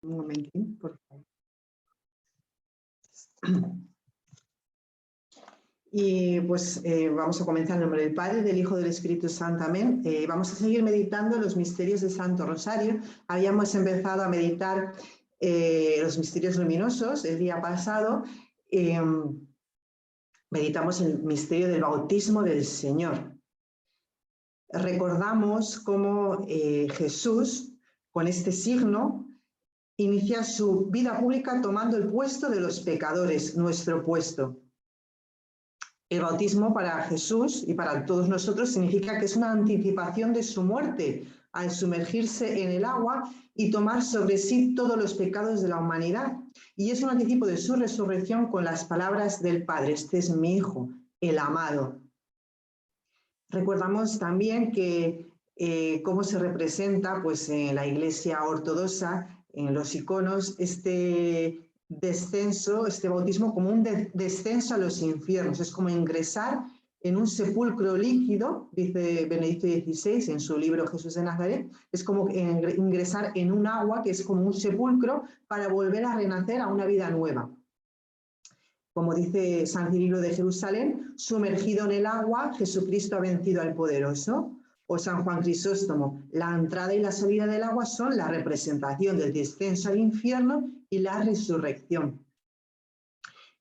Un momentín, por favor. Y pues vamos a comenzar en nombre del Padre, del Hijo, del Espíritu Santo. Amén. Vamos a seguir meditando los misterios del Santo Rosario. Habíamos empezado a meditar los misterios luminosos el día pasado. Meditamos el misterio del bautismo del Señor. Recordamos cómo Jesús, con este signo, inicia su vida pública tomando el puesto de los pecadores, nuestro puesto. El bautismo para Jesús y para todos nosotros significa que es una anticipación de su muerte al sumergirse en el agua y tomar sobre sí todos los pecados de la humanidad. Y es un anticipo de su resurrección con las palabras del Padre: este es mi Hijo, el amado. Recordamos también que cómo se representa pues, en la Iglesia ortodoxa, en los iconos, este descenso, este bautismo como un descenso a los infiernos. Es como ingresar en un sepulcro líquido, dice Benedicto XVI en su libro Jesús de Nazaret. Es como ingresar en un agua que es como un sepulcro para volver a renacer a una vida nueva. Como dice San Cirilo de Jerusalén, sumergido en el agua, Jesucristo ha vencido al poderoso. O San Juan Crisóstomo, la entrada y la salida del agua son la representación del descenso al infierno y la resurrección.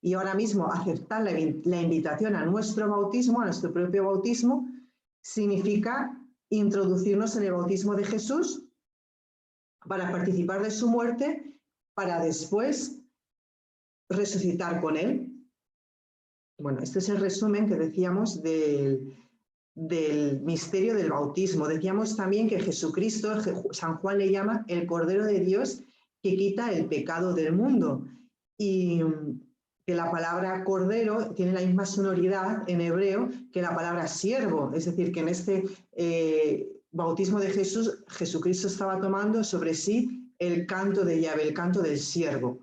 Y ahora mismo aceptar la invitación a nuestro bautismo, a nuestro propio bautismo, significa introducirnos en el bautismo de Jesús para participar de su muerte, para después resucitar con él. Bueno, este es el resumen que decíamos del misterio del bautismo. Decíamos también que Jesucristo, San Juan le llama el Cordero de Dios que quita el pecado del mundo. Y que la palabra cordero tiene la misma sonoridad en hebreo que la palabra siervo. Es decir, que en este bautismo de Jesús, Jesucristo estaba tomando sobre sí el canto de Yahvé, el canto del siervo.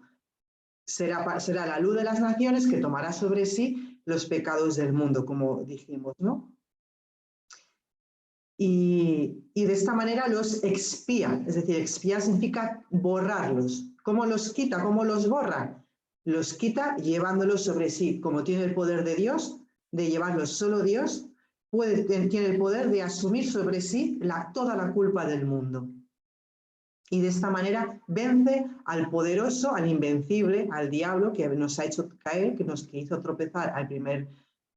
Será la luz de las naciones que tomará sobre sí los pecados del mundo, como dijimos, ¿no? Y de esta manera los expía, es decir, expiar significa borrarlos. ¿Cómo los quita? ¿Cómo los borra? Los quita llevándolos sobre sí. Como tiene el poder de Dios, de llevarlos solo Dios, tiene el poder de asumir sobre sí toda la culpa del mundo. Y de esta manera vence al poderoso, al invencible, al diablo que nos ha hecho caer, que hizo tropezar al primer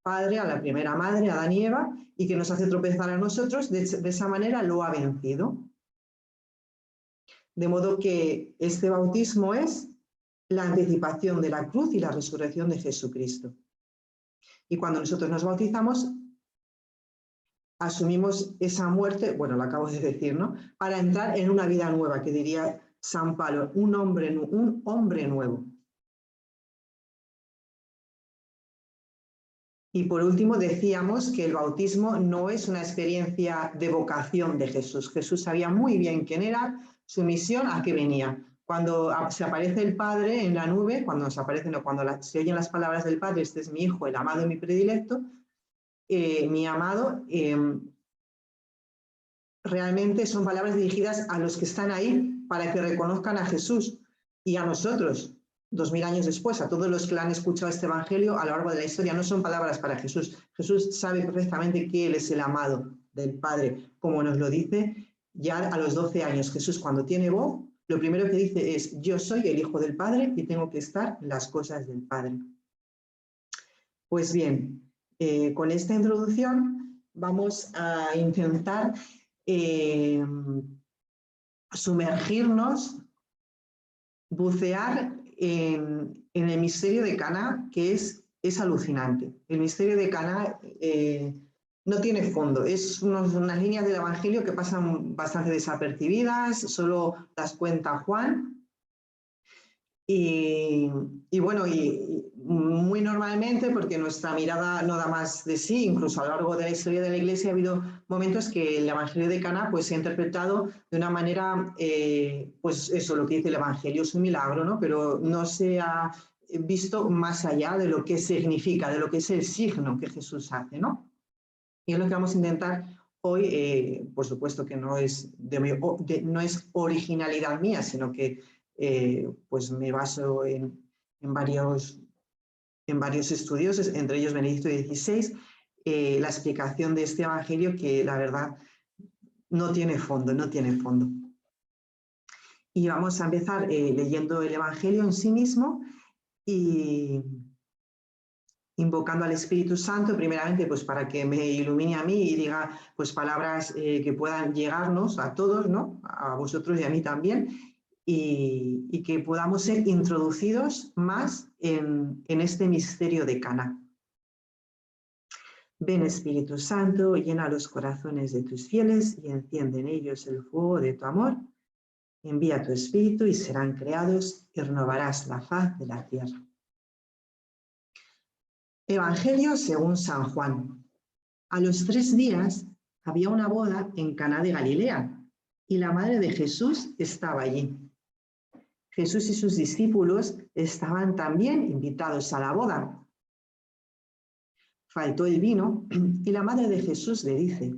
padre, a la primera madre, a Adán y Eva, y que nos hace tropezar a nosotros. De esa manera lo ha vencido. De modo que este bautismo es la anticipación de la cruz y la resurrección de Jesucristo. Y cuando nosotros nos bautizamos, asumimos esa muerte, bueno, lo acabo de decir, ¿no? Para entrar en una vida nueva, que diría San Pablo, un hombre nuevo. Y por último decíamos que el bautismo no es una experiencia de vocación de Jesús. Jesús sabía muy bien quién era, su misión, a qué venía. Cuando se aparece el Padre en la nube, cuando se oyen las palabras del Padre, este es mi Hijo, el amado y mi predilecto, mi amado, realmente son palabras dirigidas a los que están ahí para que reconozcan a Jesús y a nosotros, 2000 años después, a todos los que han escuchado este evangelio a lo largo de la historia. No son palabras para Jesús. Jesús sabe perfectamente que Él es el amado del Padre, como nos lo dice ya a los 12 años. Jesús, cuando tiene voz, lo primero que dice es: yo soy el Hijo del Padre y tengo que estar en las cosas del Padre. Pues bien, con esta introducción vamos a intentar sumergirnos, bucear en el misterio de Caná, que es alucinante. El misterio de Caná no tiene fondo, es unas líneas del Evangelio que pasan bastante desapercibidas, solo las cuenta Juan. Y bueno, muy normalmente, porque nuestra mirada no da más de sí, incluso a lo largo de la historia de la Iglesia ha habido momentos que el Evangelio de Caná pues, se ha interpretado de una manera, pues eso, lo que dice el Evangelio es un milagro, ¿no? Pero no se ha visto más allá de lo que significa, de lo que es el signo que Jesús hace, ¿no? Y es lo que vamos a intentar hoy, por supuesto que no es originalidad mía, sino que pues me baso en varios estudios, entre ellos Benedicto XVI, la explicación de este evangelio que la verdad no tiene fondo, no tiene fondo. Y vamos a empezar leyendo el evangelio en sí mismo y invocando al Espíritu Santo, primeramente pues para que me ilumine a mí y diga pues palabras que puedan llegarnos a todos, ¿no? A vosotros y a mí también, y que podamos ser introducidos más en este misterio de Cana. Ven Espíritu Santo, llena los corazones de tus fieles y enciende en ellos el fuego de tu amor. Envía tu Espíritu y serán creados y renovarás la faz de la tierra. Evangelio según San Juan. A los 3 días había una boda en Caná de Galilea y la madre de Jesús estaba allí. Jesús y sus discípulos estaban también invitados a la boda. Faltó el vino y la madre de Jesús le dice: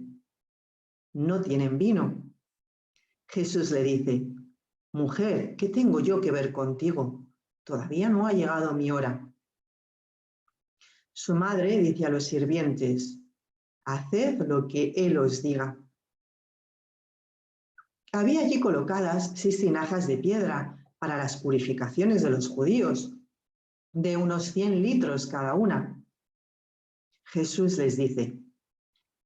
no tienen vino. Jesús le dice: mujer, ¿qué tengo yo que ver contigo? Todavía no ha llegado mi hora. Su madre dice a los sirvientes: haced lo que él os diga. Había allí colocadas 6 tinajas de piedra para las purificaciones de los judíos, de unos 100 litros cada una. Jesús les dice: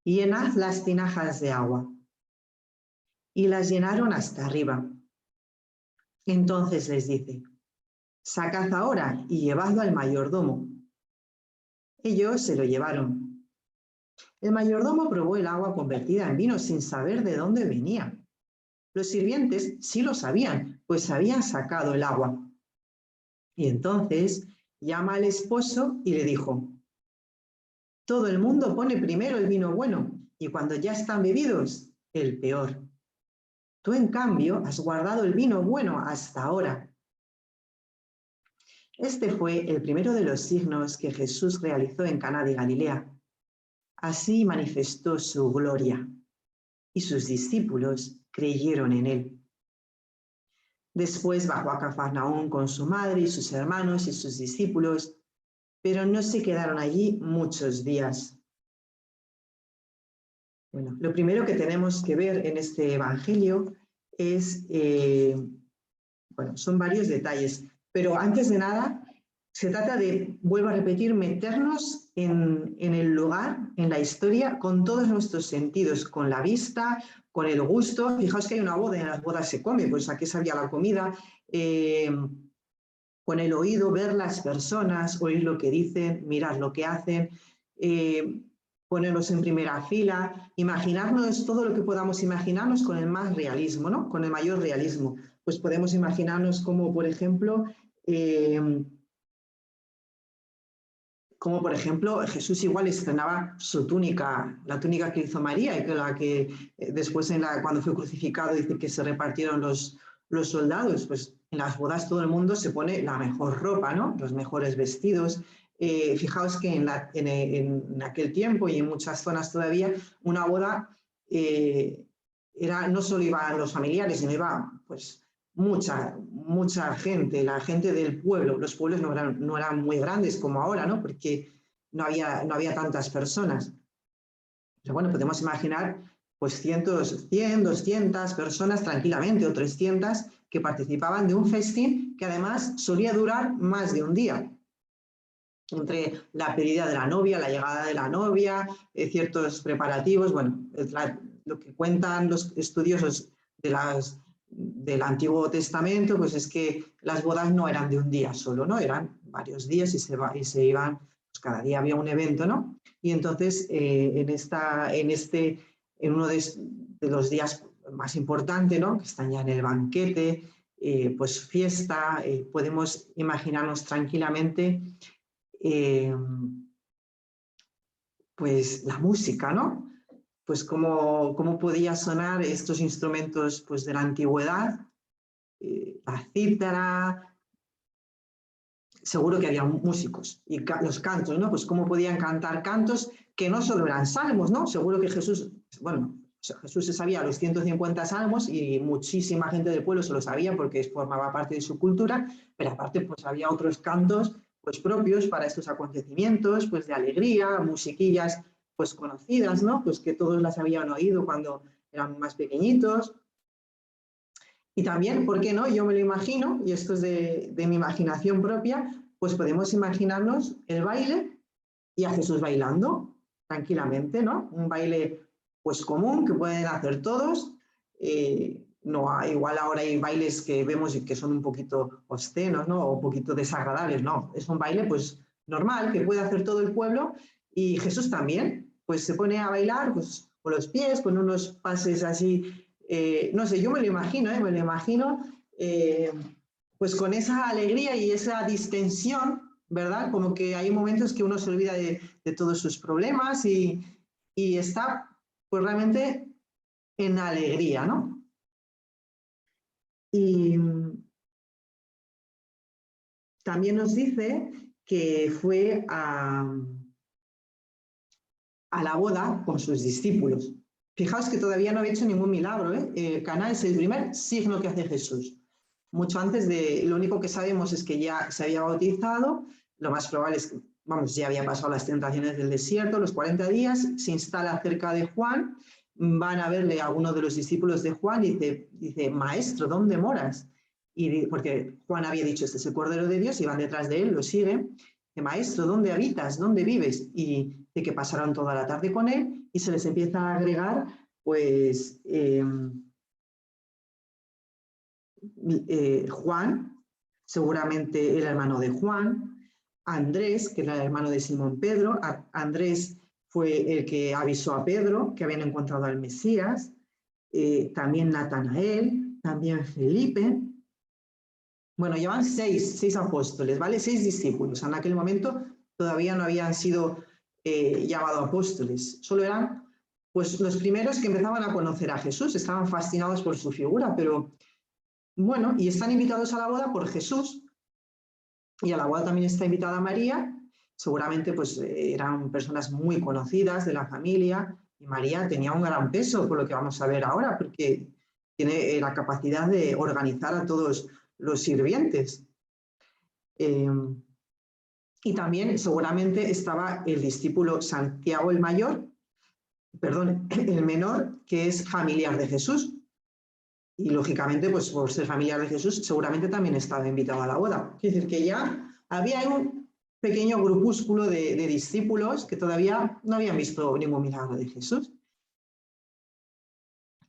llenad las tinajas de agua. Y las llenaron hasta arriba. Entonces les dice: sacad ahora y llevadlo al mayordomo. Ellos se lo llevaron. El mayordomo probó el agua convertida en vino sin saber de dónde venía. Los sirvientes sí lo sabían, pues habían sacado el agua. Y entonces llama al esposo y le dijo: todo el mundo pone primero el vino bueno y cuando ya están bebidos, el peor. Tú, en cambio, has guardado el vino bueno hasta ahora. Este fue el primero de los signos que Jesús realizó en Caná de Galilea. Así manifestó su gloria, y sus discípulos creyeron en él. Después bajó a Cafarnaúm con su madre y sus hermanos y sus discípulos, pero no se quedaron allí muchos días. Bueno, lo primero que tenemos que ver en este evangelio es, son varios detalles, pero antes de nada se trata de, vuelvo a repetir, meternos en el lugar, en la historia, con todos nuestros sentidos, con la vista, con el gusto. Fijaos que hay una boda, en las bodas se come, pues aquí sabía la comida, con el oído, ver las personas, oír lo que dicen, mirar lo que hacen, ponernos en primera fila, imaginarnos todo lo que podamos imaginarnos con el más realismo, ¿no? Con el mayor realismo. Pues podemos imaginarnos como, por ejemplo, Jesús igual estrenaba su túnica, la túnica que hizo María y que la que después cuando fue crucificado dice que se repartieron los soldados. Pues en las bodas todo el mundo se pone la mejor ropa, ¿no? Los mejores vestidos. Fijaos que en aquel tiempo y en muchas zonas todavía, una boda no solo iban los familiares, sino iba pues mucha gente, la gente del pueblo. Los pueblos no eran muy grandes como ahora, ¿no? Porque no había tantas personas. Pero bueno, podemos imaginar pues 100, 200 personas tranquilamente, o 300 que participaban de un festín que además solía durar más de un día. Entre la pedida de la novia, la llegada de la novia, ciertos preparativos, bueno, lo que cuentan los estudiosos del Antiguo Testamento, pues es que las bodas no eran de un día solo, ¿no? Eran varios días y se iban, pues cada día había un evento, ¿no? Y entonces en uno de los días más importantes, ¿no? Que están ya en el banquete, pues fiesta, podemos imaginarnos tranquilamente pues la música, ¿no? Pues cómo podía sonar estos instrumentos pues, de la antigüedad, la cítara, seguro que había músicos, y los cantos, ¿no? Pues cómo podían cantar cantos que no solo eran salmos, ¿no? Seguro que Jesús, bueno, sea, Jesús se sabía los 150 salmos y muchísima gente del pueblo se lo sabía porque formaba parte de su cultura, pero aparte pues había otros cantos pues propios para estos acontecimientos, pues de alegría, musiquillas pues conocidas, ¿no? Pues que todos las habían oído cuando eran más pequeñitos. Y también, ¿por qué no? Yo me lo imagino, y esto es de mi imaginación propia, pues podemos imaginarnos el baile y a Jesús bailando tranquilamente, ¿no? Un baile pues común que pueden hacer todos. No, igual ahora hay bailes que vemos y que son un poquito obscenos, ¿no? O un poquito desagradables, no. Es un baile pues normal que puede hacer todo el pueblo y Jesús también, pues se pone a bailar pues con los pies, con unos pases así, no sé, yo me lo imagino, me lo imagino pues con esa alegría y esa distensión, ¿verdad? Como que hay momentos que uno se olvida de todos sus problemas y está pues realmente en alegría, ¿no? Y también nos dice que fue a la boda con sus discípulos. Fijaos que todavía no había hecho ningún milagro, ¿eh? Caná es el primer signo que hace Jesús. Mucho antes lo único que sabemos es que ya se había bautizado, lo más probable es que, vamos, ya había pasado las tentaciones del desierto, los 40 días, se instala cerca de Juan, van a verle a uno de los discípulos de Juan y dice, maestro, ¿dónde moras? Y porque Juan había dicho, este es el Cordero de Dios, y van detrás de él, lo siguen, dice, maestro, ¿dónde habitas? ¿Dónde vives? Y de que pasaron toda la tarde con él y se les empieza a agregar, pues, Juan, seguramente el hermano de Juan, Andrés, que era el hermano de Simón Pedro, Andrés fue el que avisó a Pedro que habían encontrado al Mesías, también Natanael, también Felipe. Bueno, llevan seis apóstoles, ¿vale? 6 discípulos. En aquel momento todavía no habían sido llamados apóstoles, solo eran pues los primeros que empezaban a conocer a Jesús, estaban fascinados por su figura, pero bueno, y están invitados a la boda por Jesús, y a la boda también está invitada María, seguramente pues eran personas muy conocidas de la familia, y María tenía un gran peso, por lo que vamos a ver ahora, porque tiene la capacidad de organizar a todos los sirvientes. Y también seguramente estaba el discípulo Santiago el mayor, perdón, el menor, que es familiar de Jesús. Y lógicamente, pues por ser familiar de Jesús, seguramente también estaba invitado a la boda. Quiere decir que ya había un pequeño grupúsculo de discípulos que todavía no habían visto ningún milagro de Jesús.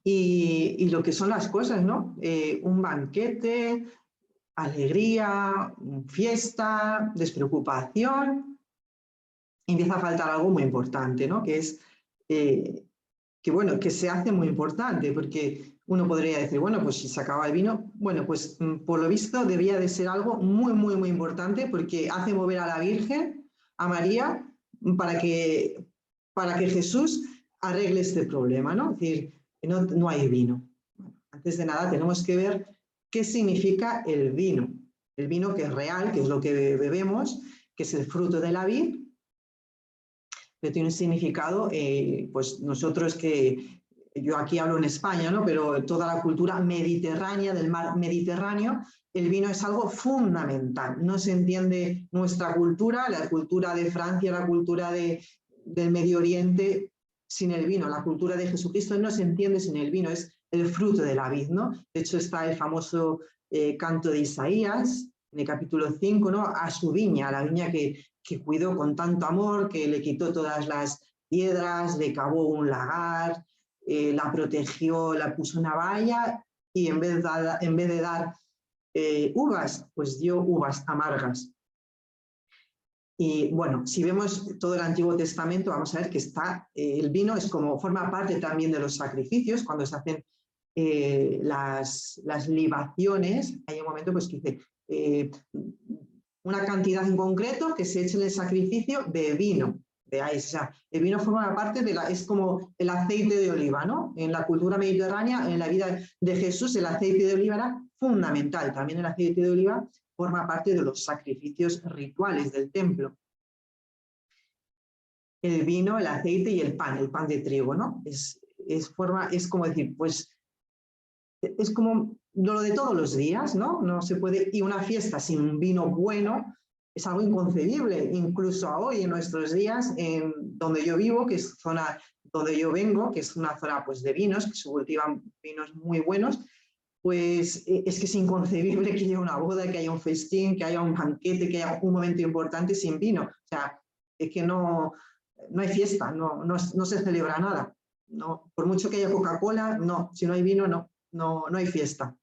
Y lo que son las cosas, ¿no? Un banquete, alegría, fiesta, despreocupación. Empieza a faltar algo muy importante, ¿no? Que es que, bueno, que se hace muy importante, porque uno podría decir, bueno, pues si se acaba el vino, bueno, pues por lo visto debía de ser algo muy, muy, muy importante, porque hace mover a la Virgen, a María, para que Jesús arregle este problema, ¿no? Es decir, no hay vino. Antes de nada tenemos que ver qué significa el vino que es real, que es lo que bebemos, que es el fruto de la vid, pero tiene un significado, pues nosotros que, yo aquí hablo en España, ¿no? Pero toda la cultura mediterránea, del mar Mediterráneo, el vino es algo fundamental. No se entiende nuestra cultura, la cultura de Francia, la cultura del Medio Oriente, sin el vino. La cultura de Jesucristo no se entiende sin el vino, es el fruto de la vid, ¿no? De hecho está el famoso canto de Isaías, en el capítulo 5, ¿no? A su viña, a la viña que cuidó con tanto amor, que le quitó todas las piedras, le cavó un lagar, la protegió, la puso una valla y en vez de dar uvas, pues dio uvas amargas. Y bueno, si vemos todo el Antiguo Testamento, vamos a ver que el vino es como, forma parte también de los sacrificios, cuando se hacen las libaciones, hay un momento pues que dice una cantidad en concreto que se eche en el sacrificio de vino. Veáis, o sea, el vino forma parte es como el aceite de oliva, ¿no? En la cultura mediterránea, en la vida de Jesús, el aceite de oliva era fundamental. También el aceite de oliva forma parte de los sacrificios rituales del templo. El vino, el aceite y el pan de trigo, ¿no? es como decir, pues es como lo de todos los días, ¿no? No se puede, y una fiesta sin vino bueno es algo inconcebible, incluso hoy en nuestros días, en donde yo vivo, que es zona donde yo vengo, que es una zona pues de vinos, que se cultivan vinos muy buenos, pues es que es inconcebible que haya una boda, que haya un festín, que haya un banquete, que haya un momento importante sin vino. O sea, es que no hay fiesta, no se celebra nada. No, por mucho que haya Coca-Cola, no, si no hay vino, no hay fiesta.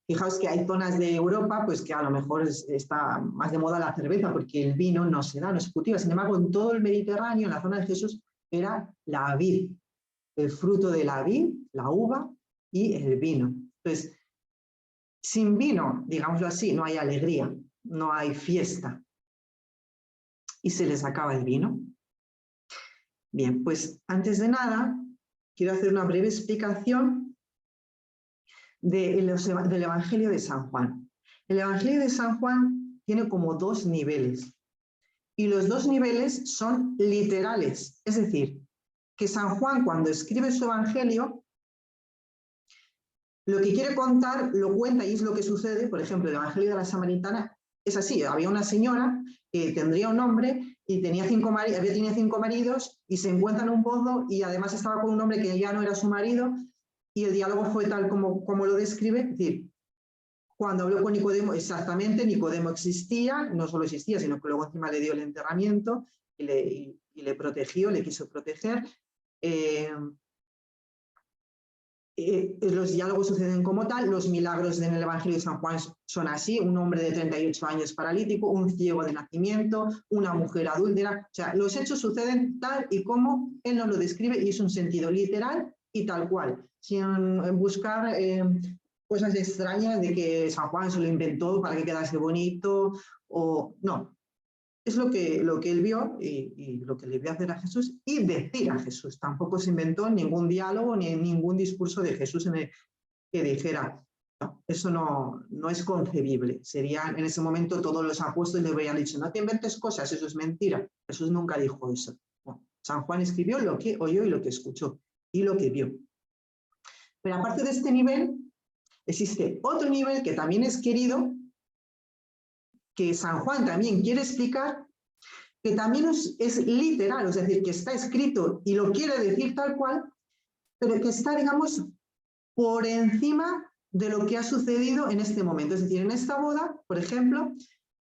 Fijaos que hay zonas de Europa pues que a lo mejor está más de moda la cerveza porque el vino no se da, no se cultiva. Sin embargo, en todo el Mediterráneo, en la zona de Jesús, era la vid, el fruto de la vid, la uva y el vino. Entonces, sin vino, digámoslo así, no hay alegría, no hay fiesta. Y se les acaba el vino. Bien, pues antes de nada, quiero hacer una breve explicación del Evangelio de San Juan. El Evangelio de San Juan tiene como dos niveles. Y los dos niveles son literales. Es decir, que San Juan, cuando escribe su Evangelio, lo que quiere contar lo cuenta y es lo que sucede. Por ejemplo, el Evangelio de la Samaritana es así. Había una señora que tendría un hombre y tenía había tenido 5 maridos y se encuentra en un pozo y además estaba con un hombre que ya no era su marido y el diálogo fue tal como lo describe. Es decir, cuando habló con Nicodemo, exactamente, Nicodemo existía, no solo existía, sino que luego encima le dio el enterramiento y le protegió, le quiso proteger. Los diálogos suceden como tal, los milagros en el Evangelio de San Juan son así, un hombre de 38 años paralítico, un ciego de nacimiento, una mujer adúltera, o sea, los hechos suceden tal y como él nos lo describe y es un sentido literal y tal cual, sin buscar cosas extrañas de que San Juan se lo inventó para que quedase bonito o no. Es lo que él vio y lo que le vio hacer a Jesús y decir a Jesús. Tampoco se inventó ningún diálogo ni ningún discurso de Jesús que dijera, no, eso no es concebible. Serían en ese momento todos los apóstoles le habrían dicho, no te inventes cosas, eso es mentira. Jesús nunca dijo eso. Bueno, San Juan escribió lo que oyó y lo que escuchó y lo que vio. Pero aparte de este nivel, existe otro nivel que también es querido, que San Juan también quiere explicar, que también es literal, es decir, que está escrito y lo quiere decir tal cual, pero que está, digamos, por encima de lo que ha sucedido en este momento. Es decir, en esta boda, por ejemplo,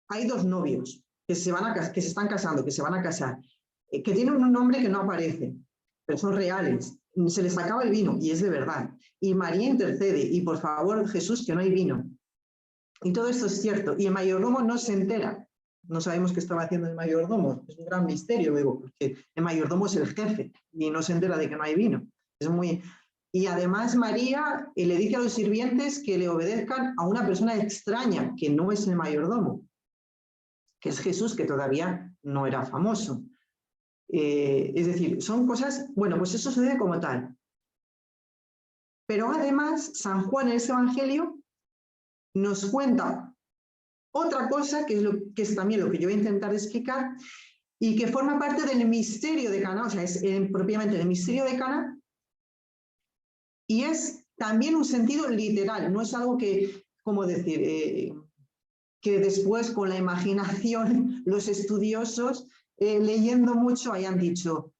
hay 2 novios que se están casando, que se van a casar, que tienen un nombre que no aparece, pero son reales. Se les acaba el vino y es de verdad. Y María intercede y por favor, Jesús, que no hay vino. Y todo esto es cierto. Y el mayordomo no se entera. No sabemos qué estaba haciendo el mayordomo. Es un gran misterio, digo, porque el mayordomo es el jefe y no se entera de que no hay vino. Es muy... Y además María le dice a los sirvientes que le obedezcan a una persona extraña, que no es el mayordomo, que es Jesús, que todavía no era famoso. Es decir, son cosas... Bueno, pues eso sucede como tal. Pero además, San Juan en ese Evangelio nos cuenta otra cosa que es también lo que yo voy a intentar explicar y que forma parte del misterio de Cana, o sea, es propiamente el misterio de Cana y es también un sentido literal, no es algo que, como decir, que después con la imaginación los estudiosos leyendo mucho hayan dicho,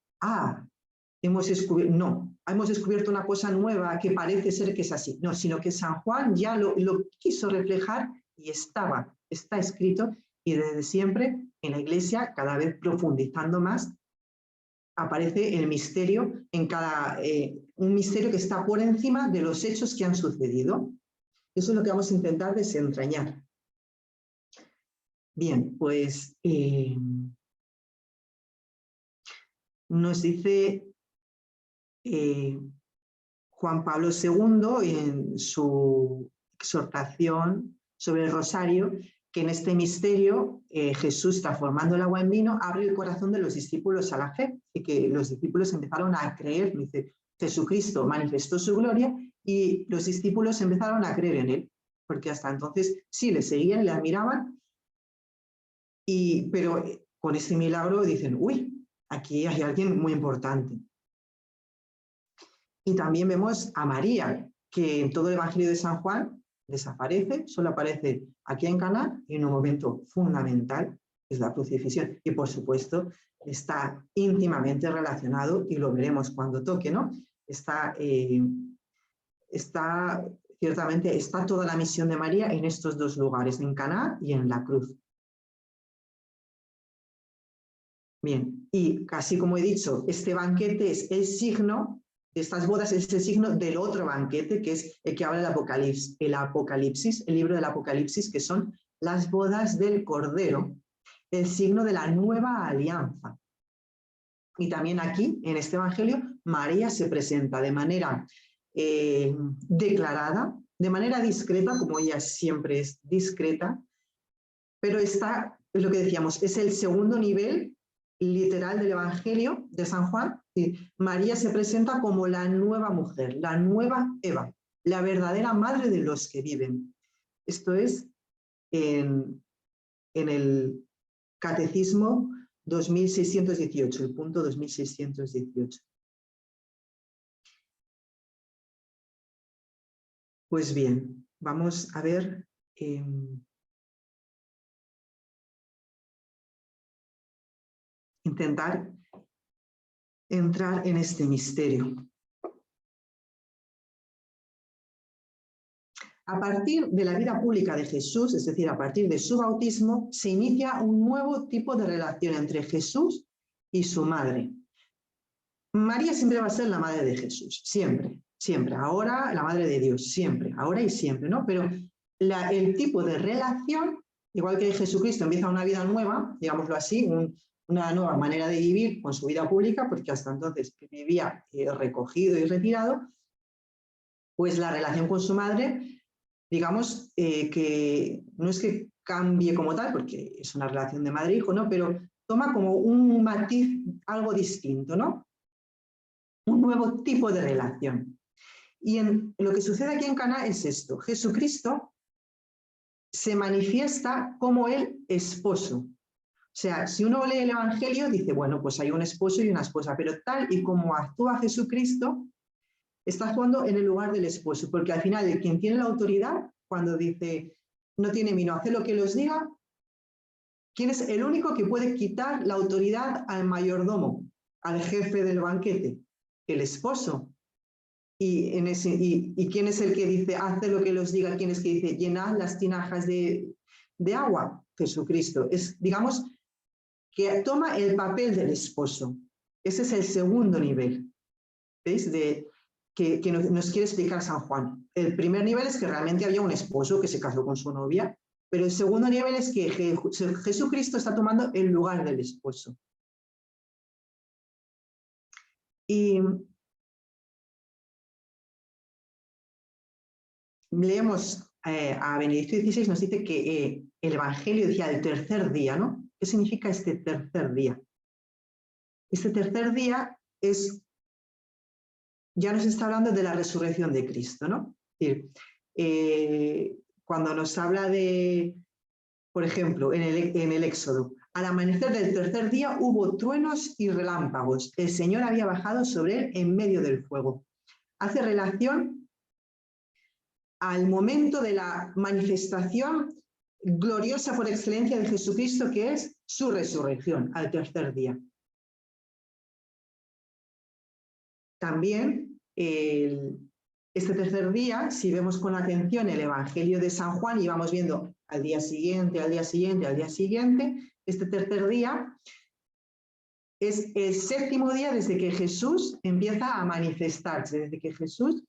hemos descubierto una cosa nueva que parece ser que es así. No, sino que San Juan ya lo quiso reflejar y está escrito y desde siempre en la Iglesia, cada vez profundizando más, aparece el misterio un misterio que está por encima de los hechos que han sucedido. Eso es lo que vamos a intentar desentrañar. Bien, pues nos dice Juan Pablo II en su exhortación sobre el rosario, que en este misterio Jesús, transformando el agua en vino, abre el corazón de los discípulos a la fe y que los discípulos empezaron a creer. Dice, Jesucristo manifestó su gloria y los discípulos empezaron a creer en él, porque hasta entonces sí le seguían, le admiraban, pero con este milagro dicen, uy, aquí hay alguien muy importante. Y también vemos a María, que en todo el Evangelio de San Juan desaparece, solo aparece aquí en Caná y en un momento fundamental, es la crucifixión. Y por supuesto está íntimamente relacionado, y lo veremos cuando toque, ¿no? Ciertamente está toda la misión de María en estos dos lugares, en Caná y en la cruz. Bien, y casi como he dicho, este banquete es el signo de estas bodas, es el signo del otro banquete, que es el que habla el Apocalipsis, el libro del Apocalipsis, que son las bodas del Cordero, el signo de la nueva alianza. Y también aquí, en este Evangelio, María se presenta de manera declarada, de manera discreta, como ella siempre es discreta, pero está, es lo que decíamos, es el segundo nivel literal del Evangelio de San Juan. María se presenta como la nueva mujer, la nueva Eva, la verdadera madre de los que viven. Esto es en el Catecismo 2618, el punto 2618. Pues bien, vamos a ver intentar entrar en este misterio. A partir de la vida pública de Jesús, es decir, a partir de su bautismo, se inicia un nuevo tipo de relación entre Jesús y su madre. María siempre va a ser la madre de Jesús, siempre, siempre. Ahora la madre de Dios, siempre, ahora y siempre, ¿no? Pero el tipo de relación, igual que Jesucristo empieza una vida nueva, digámoslo así, una nueva manera de vivir con su vida pública, porque hasta entonces vivía recogido y retirado, pues la relación con su madre, digamos que no es que cambie como tal, porque es una relación de madre-hijo, ¿no? Pero toma como un matiz algo distinto, ¿no? Un nuevo tipo de relación. Y lo que sucede aquí en Caná es esto: Jesucristo se manifiesta como el esposo. O sea, si uno lee el Evangelio, dice, bueno, pues hay un esposo y una esposa, pero tal y como actúa Jesucristo, está actuando en el lugar del esposo, porque al final el quien tiene la autoridad, cuando dice, no tiene vino, hace lo que los diga, ¿quién es el único que puede quitar la autoridad al mayordomo, al jefe del banquete? El esposo. ¿Y quién es el que dice, hace lo que los diga? ¿Quién es que dice, llenad las tinajas de agua? Jesucristo. Es, digamos, que toma el papel del esposo. Ese es el segundo nivel, ¿veis? Que nos quiere explicar San Juan. El primer nivel es que realmente había un esposo que se casó con su novia, pero el segundo nivel es que Jesucristo está tomando el lugar del esposo. Y leemos a Benedicto XVI, nos dice que el Evangelio decía el tercer día, ¿no? ¿Qué significa este tercer día? Este tercer día ya nos está hablando de la resurrección de Cristo, ¿no? Es decir, cuando nos habla de, por ejemplo, en el Éxodo, al amanecer del tercer día hubo truenos y relámpagos. El Señor había bajado sobre él en medio del fuego. Hace relación al momento de la manifestación gloriosa por excelencia de Jesucristo, que es su resurrección, al tercer día. También este tercer día, si vemos con atención el Evangelio de San Juan y vamos viendo al día siguiente, al día siguiente, al día siguiente, este tercer día es el séptimo día desde que Jesús empieza a manifestarse, desde que Jesús,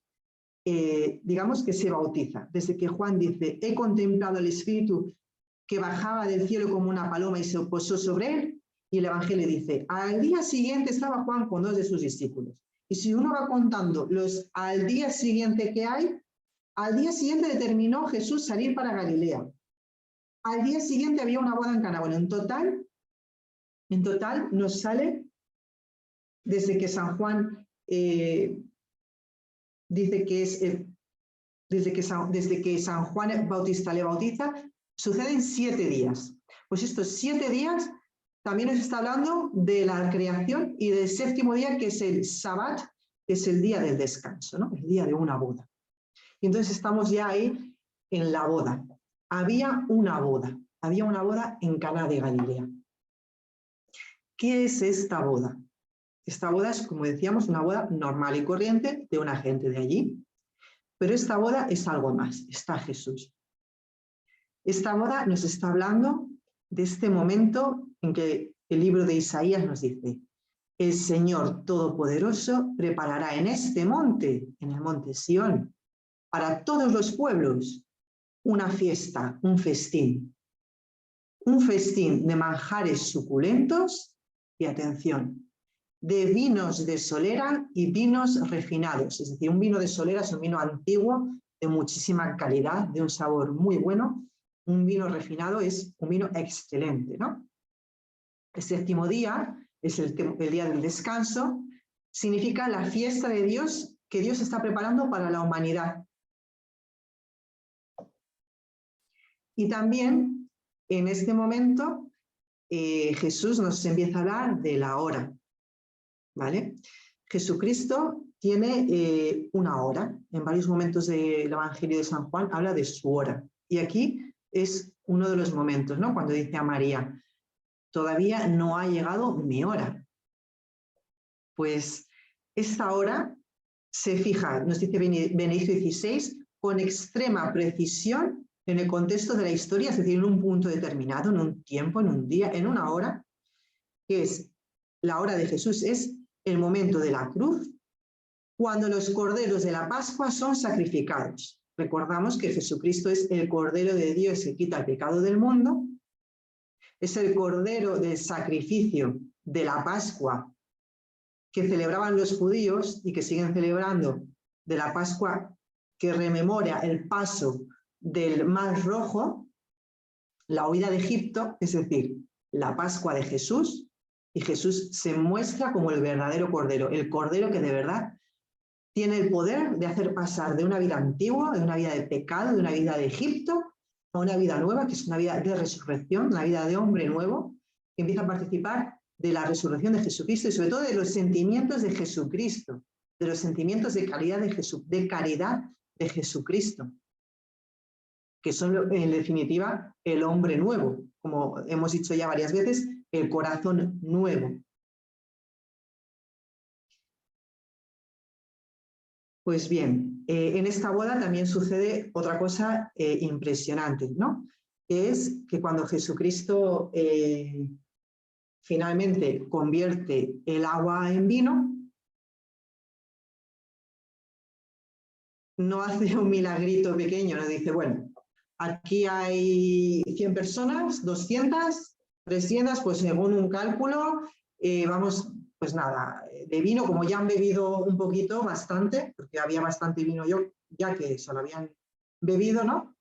digamos que se bautiza, desde que Juan dice, he contemplado el Espíritu que bajaba del cielo como una paloma y se posó sobre él, y el Evangelio dice, al día siguiente estaba Juan con 2 de sus discípulos. Y si uno va contando los al día siguiente que hay, al día siguiente determinó Jesús salir para Galilea. Al día siguiente había una boda en Caná. Bueno, en total nos sale, desde que San Juan dice que es, desde que San Juan Bautista le bautiza, suceden 7 días. Pues estos 7 días también nos está hablando de la creación y del séptimo día, que es el Sabbat, es el día del descanso, ¿no? El día de una boda. Y entonces estamos ya ahí en la boda. Había una boda en Caná de Galilea. ¿Qué es esta boda? Esta boda es, como decíamos, una boda normal y corriente de una gente de allí. Pero esta boda es algo más, está Jesús. Esta boda nos está hablando de este momento en que el libro de Isaías nos dice: el Señor Todopoderoso preparará en este monte, en el monte Sión, para todos los pueblos, una fiesta, un festín de manjares suculentos y, atención, de vinos de solera y vinos refinados. Es decir, un vino de solera es un vino antiguo, de muchísima calidad, de un sabor muy bueno. Un vino refinado es un vino excelente, ¿no? El séptimo día es el día del descanso, significa la fiesta de Dios que Dios está preparando para la humanidad. Y también en este momento Jesús nos empieza a hablar de la hora, ¿vale? Jesucristo tiene una hora. En varios momentos del Evangelio de San Juan habla de su hora. Y aquí es uno de los momentos, ¿no? Cuando dice a María: todavía no ha llegado mi hora. Pues esta hora se fija, nos dice Benedicto XVI, con extrema precisión en el contexto de la historia, es decir, en un punto determinado, en un tiempo, en un día, en una hora, que es la hora de Jesús, es el momento de la cruz, cuando los corderos de la Pascua son sacrificados. Recordamos que Jesucristo es el Cordero de Dios que quita el pecado del mundo, es el Cordero del sacrificio de la Pascua que celebraban los judíos y que siguen celebrando, de la Pascua que rememora el paso del Mar Rojo, la huida de Egipto, es decir, la Pascua de Jesús, y Jesús se muestra como el verdadero Cordero, el Cordero que de verdad tiene el poder de hacer pasar de una vida antigua, de una vida de pecado, de una vida de Egipto, a una vida nueva, que es una vida de resurrección, una vida de hombre nuevo, que empieza a participar de la resurrección de Jesucristo y sobre todo de los sentimientos de Jesucristo, de los sentimientos de caridad de Jesucristo, que son en definitiva el hombre nuevo, como hemos dicho ya varias veces, el corazón nuevo. Pues bien, en esta boda también sucede otra cosa impresionante, ¿no? Que es que cuando Jesucristo finalmente convierte el agua en vino, no hace un milagrito pequeño, no dice, bueno, aquí hay 100 personas, 200, 300, pues según un cálculo, vamos, pues nada, de vino, como ya han bebido un poquito, bastante, porque había bastante vino ya que se lo habían bebido, ¿no?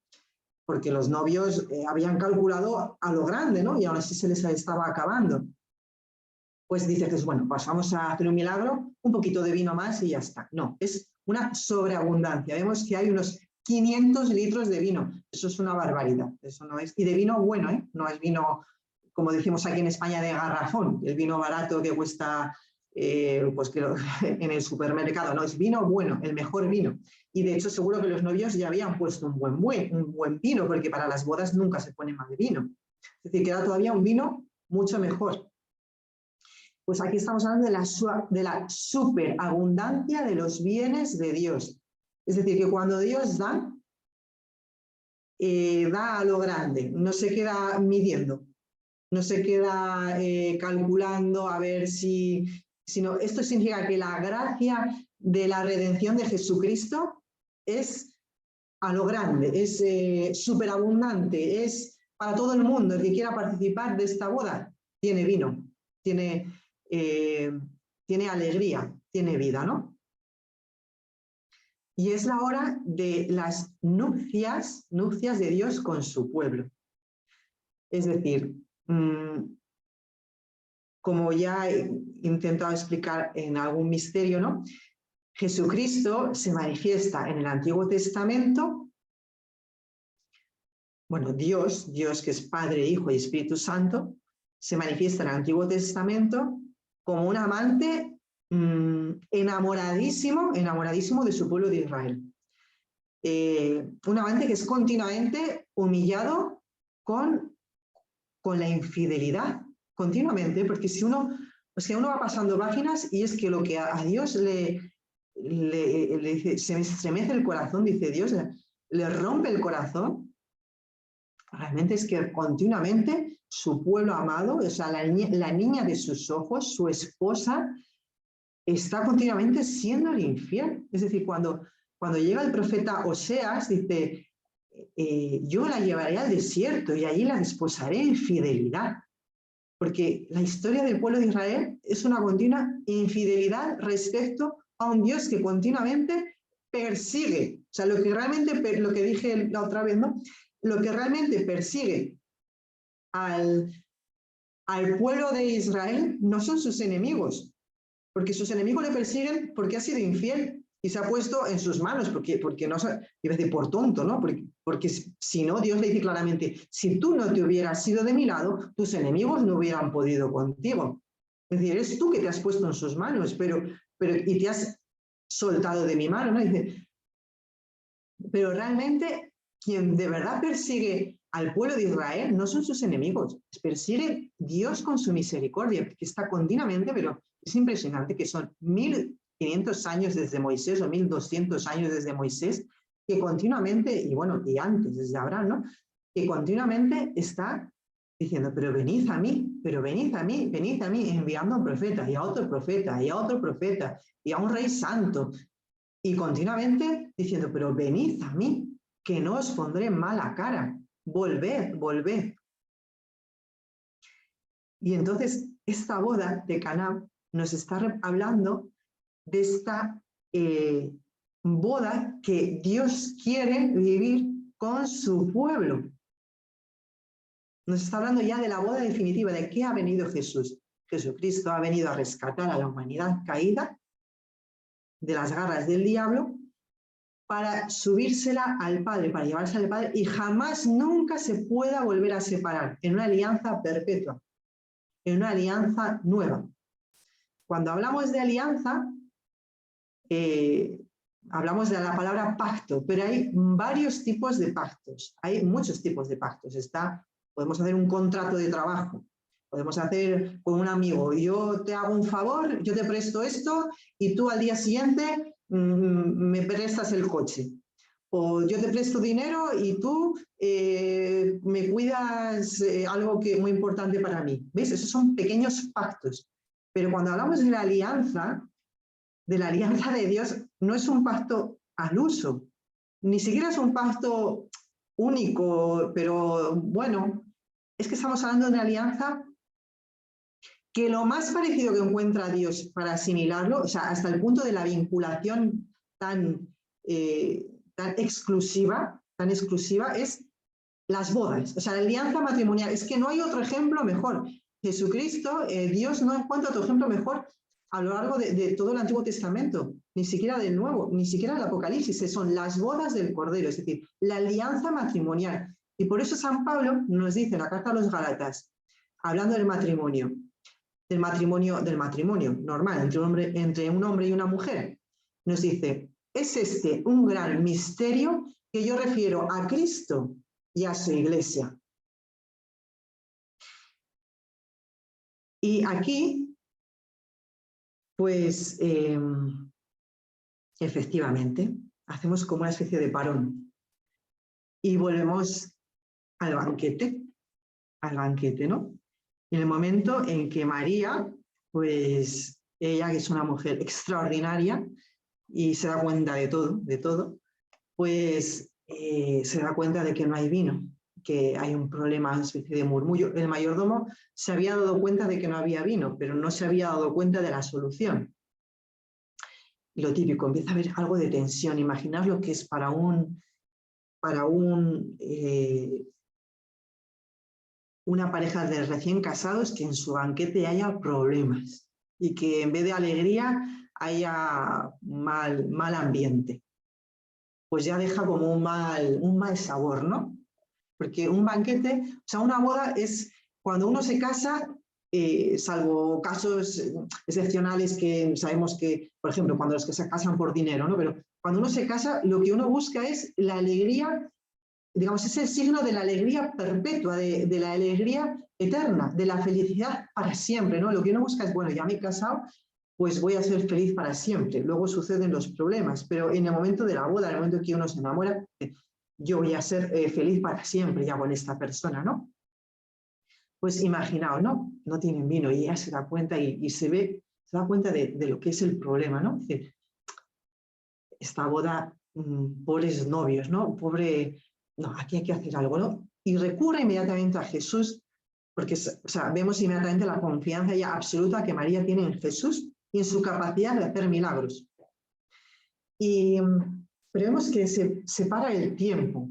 Porque los novios habían calculado a lo grande, ¿no? Y aún así se les estaba acabando. Pues dices, bueno, pues vamos a hacer un milagro, un poquito de vino más y ya está. No, es una sobreabundancia. Vemos que hay unos 500 litros de vino. Eso es una barbaridad. Eso no es, y de vino bueno, ¿eh? No es vino, como decimos aquí en España, de garrafón, el vino barato que cuesta pues que en el supermercado. No, es vino bueno, el mejor vino. Y de hecho seguro que los novios ya habían puesto un buen vino, porque para las bodas nunca se pone mal vino. Es decir, queda todavía un vino mucho mejor. Pues aquí estamos hablando de la superabundancia de los bienes de Dios. Es decir, que cuando Dios da, da a lo grande, no se queda midiendo, no se queda calculando a ver sino esto significa que la gracia de la redención de Jesucristo es a lo grande, es superabundante, es para todo el mundo. El que quiera participar de esta boda tiene vino, tiene alegría, tiene vida, ¿no? Y es la hora de las nupcias de Dios con su pueblo. Es decir, como ya he intentado explicar en algún misterio, ¿no? Jesucristo se manifiesta en el Antiguo Testamento, bueno, Dios que es Padre, Hijo y Espíritu Santo, se manifiesta en el Antiguo Testamento como un amante enamoradísimo de su pueblo de Israel. Un amante que es continuamente humillado con la infidelidad, continuamente, porque si uno va pasando páginas y es que lo que a Dios le dice, se me estremece el corazón, dice Dios, le rompe el corazón, realmente es que continuamente su pueblo amado, o sea, la niña de sus ojos, su esposa, está continuamente siendo infiel. Es decir, cuando llega el profeta Oseas, dice, yo la llevaré al desierto y allí la desposaré en fidelidad. Porque la historia del pueblo de Israel es una continua infidelidad respecto a un Dios que continuamente persigue. O sea, lo que dije la otra vez, ¿no? Lo que realmente persigue al pueblo de Israel no son sus enemigos, porque sus enemigos le persiguen porque ha sido infiel y se ha puesto en sus manos, porque no, iba a decir por tonto, ¿no? Porque si no, Dios le dice claramente, si tú no te hubieras sido de mi lado, tus enemigos no hubieran podido contigo. Es decir, eres tú que te has puesto en sus manos, y te has soltado de mi mano, ¿no? Dice, pero realmente quien de verdad persigue al pueblo de Israel no son sus enemigos, persigue Dios con su misericordia, que está continuamente, pero es impresionante que son 1500 años desde Moisés o 1200 años desde Moisés, que continuamente, y antes, desde Abraham, ¿no? Que continuamente está diciendo, pero venid a mí, enviando a un profeta, y a otro profeta, y a otro profeta, y a un rey santo, y continuamente diciendo, pero venid a mí, que no os pondré mala cara, volved, volved. Y entonces esta boda de Caná nos está hablando de esta boda que Dios quiere vivir con su pueblo. Nos está hablando ya de la boda definitiva, de qué ha venido Jesús. Jesucristo ha venido a rescatar a la humanidad caída de las garras del diablo para subírsela al Padre, para llevarse al Padre, y jamás, nunca se pueda volver a separar en una alianza perpetua, en una alianza nueva. Cuando hablamos de alianza, hablamos de la palabra pacto, pero hay varios tipos de pactos, hay muchos tipos de pactos. Podemos hacer un contrato de trabajo, podemos hacer con un amigo, yo te hago un favor, yo te presto esto y tú al día siguiente me prestas el coche. O yo te presto dinero y tú me cuidas algo que es muy importante para mí. ¿Veis? Esos son pequeños pactos. Pero cuando hablamos de la alianza de Dios, no es un pacto al uso. Ni siquiera es un pacto único, pero bueno, es que estamos hablando de una alianza que lo más parecido que encuentra Dios para asimilarlo, o sea, hasta el punto de la vinculación tan exclusiva, es las bodas, o sea, la alianza matrimonial. Es que no hay otro ejemplo mejor. Jesucristo, Dios no encuentra otro ejemplo mejor a lo largo de todo el Antiguo Testamento, ni siquiera del Nuevo, ni siquiera del Apocalipsis. Son las bodas del Cordero, es decir, la alianza matrimonial. Y por eso San Pablo nos dice en la carta a los Gálatas, hablando del matrimonio normal entre un hombre y una mujer, nos dice, es este un gran misterio que yo refiero a Cristo y a su iglesia. Y aquí, pues, efectivamente, hacemos como una especie de parón y volvemos al banquete, ¿no? En el momento en que María, pues ella que es una mujer extraordinaria y se da cuenta de todo, pues se da cuenta de que no hay vino, que hay un problema, una especie de murmullo. El mayordomo se había dado cuenta de que no había vino, pero no se había dado cuenta de la solución. Y lo típico, empieza a haber algo de tensión. Imaginar lo que es para una pareja de recién casados que en su banquete haya problemas y que en vez de alegría haya mal ambiente. Pues ya deja como un mal sabor, ¿no? Porque un banquete, o sea, una boda es cuando uno se casa salvo casos excepcionales que sabemos que, por ejemplo, cuando los que se casan por dinero, ¿no? Pero cuando uno se casa, lo que uno busca es la alegría, digamos, es el signo de la alegría perpetua, de la alegría eterna, de la felicidad para siempre, ¿no? Lo que uno busca es, bueno, ya me he casado, pues voy a ser feliz para siempre. Luego suceden los problemas, pero en el momento de la boda, en el momento que uno se enamora, yo voy a ser feliz para siempre ya con esta persona, ¿no? Pues imaginaos, ¿no? No tienen vino y ella se da cuenta y se da cuenta de lo que es el problema, ¿no? Dice, esta boda, pobres novios, ¿no? No, aquí hay que hacer algo, ¿no? Y recurre inmediatamente a Jesús, porque o sea, vemos inmediatamente la confianza ya absoluta que María tiene en Jesús y en su capacidad de hacer milagros. Pero vemos que se separa el tiempo.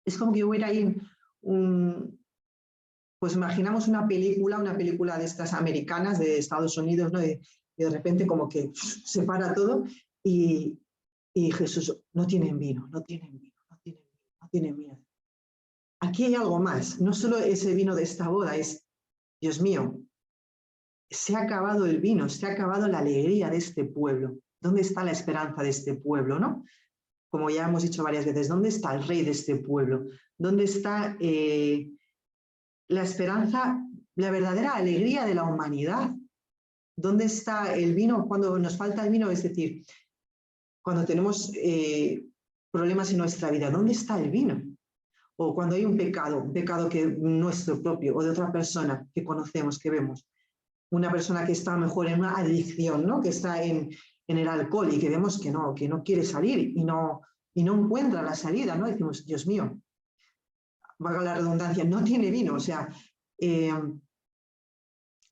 Es como que hubiera ahí pues imaginamos una película de estas americanas de Estados Unidos, ¿no? Y de repente como que se para todo y Jesús, no tienen vino, no tienen vino, no tienen vino, no tienen vino. Aquí hay algo más, no solo ese vino de esta boda, es, Dios mío, se ha acabado el vino, se ha acabado la alegría de este pueblo. ¿Dónde está la esperanza de este pueblo, no? Como ya hemos dicho varias veces, ¿dónde está el rey de este pueblo? ¿Dónde está la esperanza, la verdadera alegría de la humanidad? ¿Dónde está el vino cuando nos falta el vino? Es decir, cuando tenemos problemas en nuestra vida, ¿dónde está el vino? O cuando hay un pecado que nuestro propio o de otra persona que conocemos, que vemos, una persona que está mejor en una adicción, ¿no? Que está en el alcohol y que vemos que no quiere salir y no encuentra la salida, ¿no? Decimos, Dios mío, valga la redundancia, no tiene vino, o sea,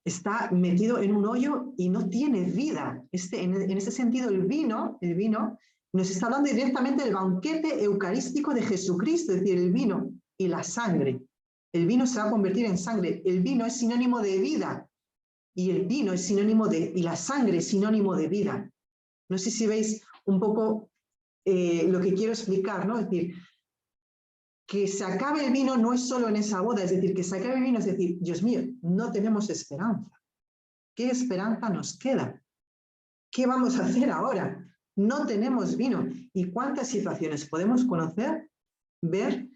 está metido en un hoyo y no tiene vida. En ese sentido, el vino nos está hablando directamente del banquete eucarístico de Jesucristo, es decir, el vino y la sangre. El vino se va a convertir en sangre. El vino es sinónimo de vida y el vino es sinónimo y la sangre es sinónimo de vida. No sé si veis un poco lo que quiero explicar, ¿no? Es decir, que se acabe el vino no es solo en esa boda, es decir, que se acabe el vino es decir, Dios mío, no tenemos esperanza. ¿Qué esperanza nos queda? ¿Qué vamos a hacer ahora? No tenemos vino. ¿Y cuántas situaciones podemos conocer, ver,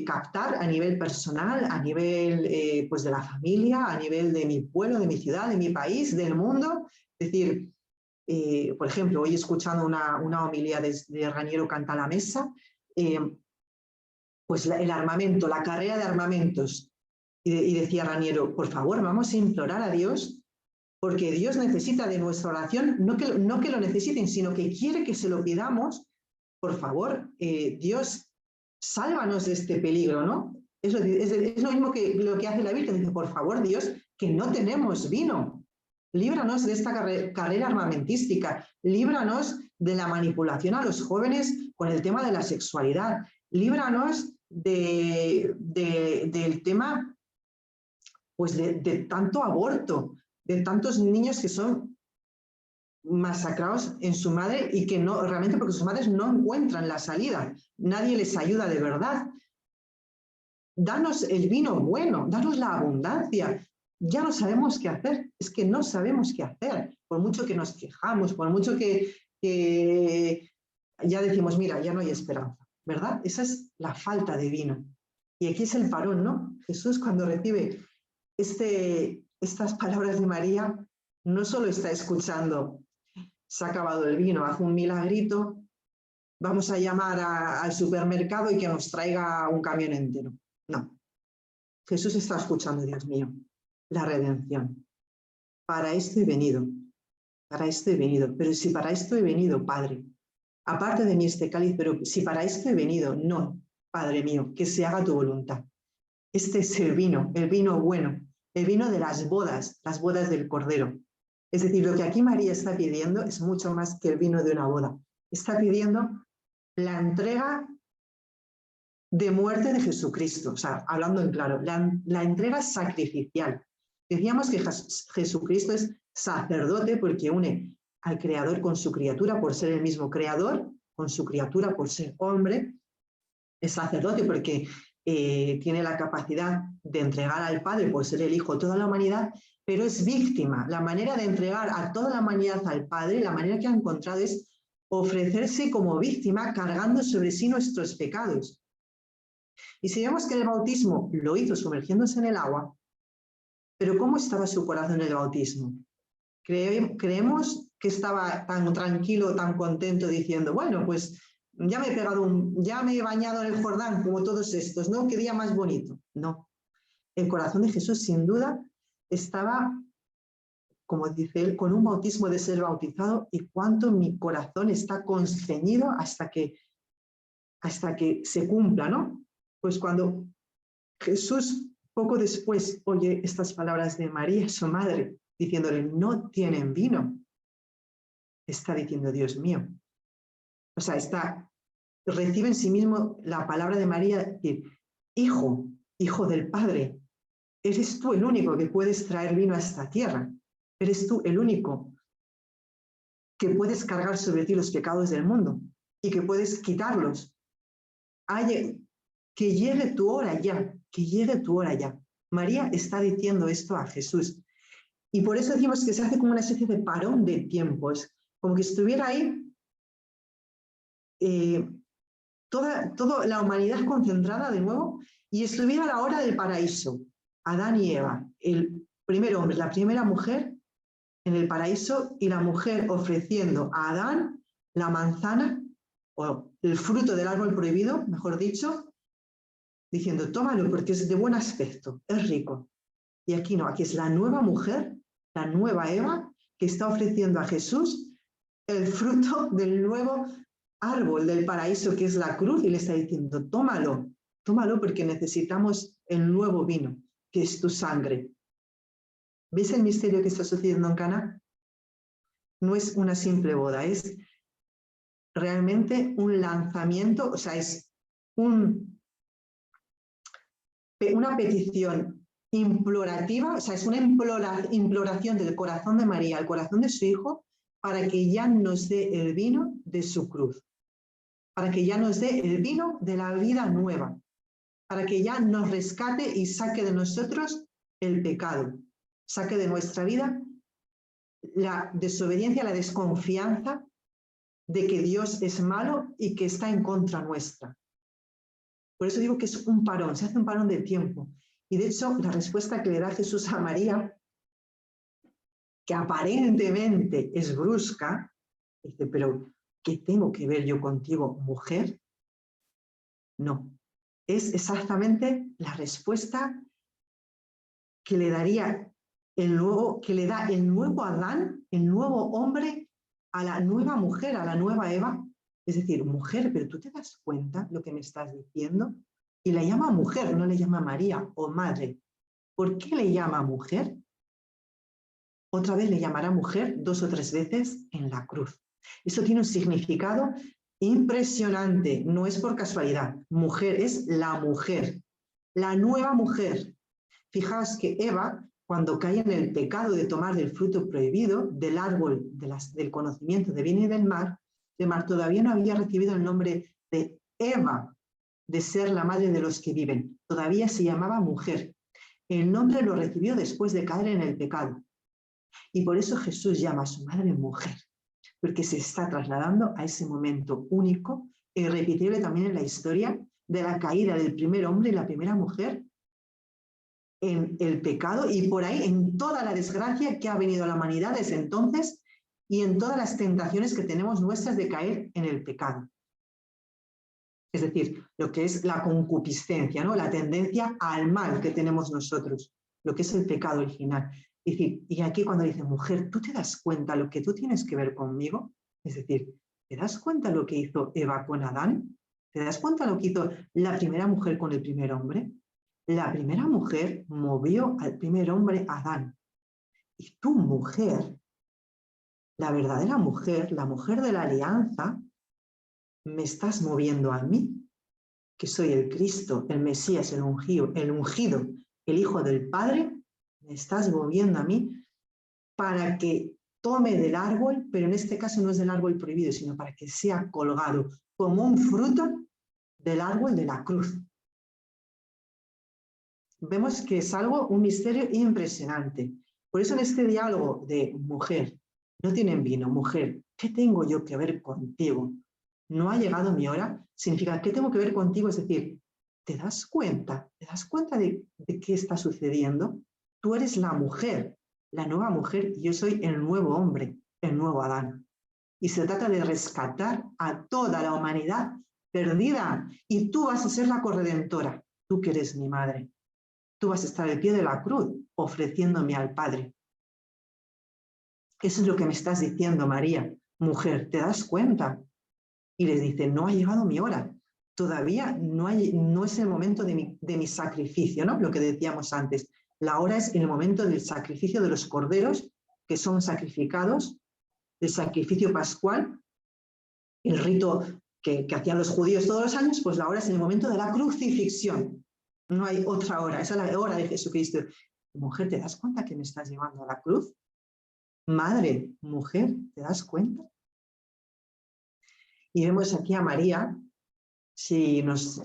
captar a nivel personal, a nivel pues de la familia, a nivel de mi pueblo, de mi ciudad, de mi país, del mundo? Es decir, por ejemplo, hoy escuchando una homilía de Raniero Cantalamessa, pues el armamento, la carrera de armamentos. Y decía Raniero, por favor, vamos a implorar a Dios, porque Dios necesita de nuestra oración, no que lo necesiten, sino que quiere que se lo pidamos. Por favor, Dios, sálvanos de este peligro, ¿no? Es lo mismo que lo que hace la Virgen. Dice, por favor, Dios, que no tenemos vino. Líbranos de esta carrera armamentística. Líbranos de la manipulación a los jóvenes con el tema de la sexualidad. Líbranos del tema pues de tanto aborto, de tantos niños que son masacrados en su madre y que no, realmente porque sus madres no encuentran la salida, nadie les ayuda de verdad. Danos el vino bueno, danos la abundancia. Ya no sabemos qué hacer, es que no sabemos qué hacer, por mucho que nos quejamos, por mucho que ya decimos, mira, ya no hay esperanza, ¿verdad? Esa es la falta de vino. Y aquí es el parón, ¿no? Jesús cuando recibe estas palabras de María, no solo está escuchando, se ha acabado el vino, hace un milagrito, vamos a llamar al supermercado y que nos traiga un camión entero. No, Jesús está escuchando, Dios mío, la redención. Para esto he venido, pero si para esto he venido, Padre, aparte de mí este cáliz, pero si para esto he venido, no, Padre mío, que se haga tu voluntad. Este es el vino bueno, el vino de las bodas del Cordero. Es decir, lo que aquí María está pidiendo es mucho más que el vino de una boda. Está pidiendo la entrega de muerte de Jesucristo, o sea, hablando en claro, la entrega sacrificial. Decíamos que Jesucristo es sacerdote porque une al Creador con su criatura por ser el mismo Creador, con su criatura por ser hombre. Es sacerdote porque tiene la capacidad de entregar al Padre por ser el Hijo de toda la humanidad, pero es víctima. La manera de entregar a toda la humanidad al Padre, la manera que ha encontrado es ofrecerse como víctima, cargando sobre sí nuestros pecados. Y si vemos que el bautismo lo hizo sumergiéndose en el agua, pero ¿cómo estaba su corazón en el bautismo? Creemos que estaba tan tranquilo, tan contento, diciendo, bueno, pues ya me he bañado en el Jordán, como todos estos, ¿no? Qué día más bonito. No. El corazón de Jesús, sin duda, estaba, como dice él, con un bautismo de ser bautizado, y cuánto mi corazón está constreñido hasta que se cumpla, ¿no? Pues cuando Jesús, poco después, oye estas palabras de María, su madre, diciéndole, no tienen vino, está diciendo, Dios mío. O sea, recibe en sí mismo la palabra de María, decir, hijo del Padre, eres tú el único que puedes traer vino a esta tierra. Eres tú el único que puedes cargar sobre ti los pecados del mundo y que puedes quitarlos. Que llegue tu hora ya, que llegue tu hora ya. María está diciendo esto a Jesús. Y por eso decimos que se hace como una especie de parón de tiempos, como que estuviera ahí toda la humanidad concentrada de nuevo y estuviera a la hora del paraíso. Adán y Eva, el primer hombre, la primera mujer en el paraíso, y la mujer ofreciendo a Adán la manzana o el fruto del árbol prohibido, mejor dicho, diciendo, tómalo porque es de buen aspecto, es rico. Y aquí no, aquí es la nueva mujer, la nueva Eva, que está ofreciendo a Jesús el fruto del nuevo árbol del paraíso, que es la cruz, y le está diciendo, tómalo porque necesitamos el nuevo vino, que es tu sangre. ¿Ves el misterio que está sucediendo en Caná? No es una simple boda, es realmente un lanzamiento, o sea, es una petición implorativa, o sea, es una imploración del corazón de María al corazón de su Hijo para que ya nos dé el vino de su cruz, para que ya nos dé el vino de la vida nueva, para que ya nos rescate y saque de nosotros el pecado, saque de nuestra vida la desobediencia, la desconfianza de que Dios es malo y que está en contra nuestra. Por eso digo que es un parón, se hace un parón de tiempo. Y de hecho, la respuesta que le da Jesús a María, que aparentemente es brusca, dice, pero ¿qué tengo que ver yo contigo, mujer? No, es exactamente la respuesta que le daría que le da el nuevo Adán, el nuevo hombre, a la nueva mujer, a la nueva Eva. Es decir, mujer, pero ¿tú te das cuenta lo que me estás diciendo? Y la llama mujer, no le llama María o madre. ¿Por qué le llama mujer? Otra vez le llamará mujer 2 o 3 veces en la cruz. Eso tiene un significado impresionante, no es por casualidad. Mujer es la mujer, la nueva mujer. Fijaos que Eva, cuando cae en el pecado de tomar del fruto prohibido, del árbol del conocimiento de bien y del mal, todavía no había recibido el nombre de Eva, de ser la madre de los que viven. Todavía se llamaba mujer. El nombre lo recibió después de caer en el pecado. Y por eso Jesús llama a su madre mujer, porque se está trasladando a ese momento único, irrepetible también en la historia, de la caída del primer hombre y la primera mujer en el pecado, y por ahí en toda la desgracia que ha venido a la humanidad desde entonces y en todas las tentaciones que tenemos nuestras de caer en el pecado. Es decir, lo que es la concupiscencia, ¿no? La tendencia al mal que tenemos nosotros, lo que es el pecado original. Es decir, y aquí cuando dice, mujer, ¿tú te das cuenta lo que tú tienes que ver conmigo? Es decir, ¿te das cuenta lo que hizo Eva con Adán? ¿Te das cuenta lo que hizo la primera mujer con el primer hombre? La primera mujer movió al primer hombre, Adán. Y tu mujer, la verdadera mujer, la mujer de la alianza, me estás moviendo a mí, que soy el Cristo, el Mesías, el ungido, el Hijo del Padre, me estás moviendo a mí para que tome del árbol, pero en este caso no es del árbol prohibido, sino para que sea colgado como un fruto del árbol de la cruz. vemos que es algo, un misterio impresionante. Por eso en este diálogo de mujer, no tienen vino, mujer, ¿qué tengo yo que ver contigo? ¿No ha llegado mi hora? Significa, ¿qué tengo que ver contigo? Es decir, ¿te das cuenta? ¿Te das cuenta de qué está sucediendo? Tú eres la mujer, la nueva mujer, y yo soy el nuevo hombre, el nuevo Adán. Y se trata de rescatar a toda la humanidad perdida, y tú vas a ser la corredentora, tú que eres mi madre. Tú vas a estar al pie de la cruz ofreciéndome al Padre. Eso es lo que me estás diciendo, María. Mujer, ¿te das cuenta? Y le dice, no ha llegado mi hora. Todavía no es el momento de mi sacrificio, ¿no? Lo que decíamos antes. La hora es el momento del sacrificio de los corderos que son sacrificados, el sacrificio pascual, el rito que hacían los judíos todos los años, pues la hora es el momento de la crucifixión. No hay otra hora, esa es la hora de Jesucristo. Mujer, ¿te das cuenta que me estás llevando a la cruz? Madre, mujer, ¿te das cuenta? Y vemos aquí a María, si nos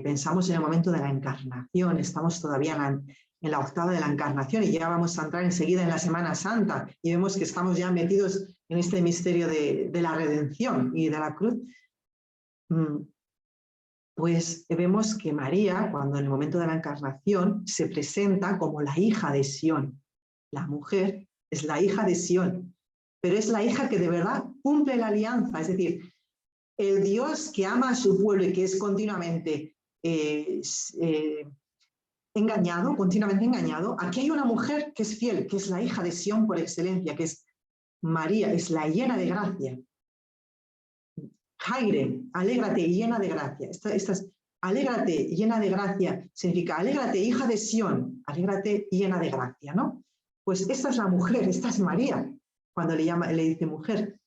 pensamos en el momento de la encarnación, estamos todavía en la octava de la encarnación y ya vamos a entrar enseguida en la Semana Santa y vemos que estamos ya metidos en este misterio de la redención y de la cruz. Pues vemos que María, cuando en el momento de la encarnación, se presenta como la hija de Sión. La mujer es la hija de Sión, pero es la hija que de verdad cumple la alianza, es decir, el Dios que ama a su pueblo y que es continuamente engañado, continuamente engañado. Aquí hay una mujer que es fiel, que es la hija de Sión por excelencia, que es María, es la llena de gracia. Jaire, alégrate, llena de gracia. Alégrate, llena de gracia, significa alégrate, hija de Sión, alégrate, llena de gracia, ¿no? Pues esta es la mujer, esta es María, cuando le dice mujer.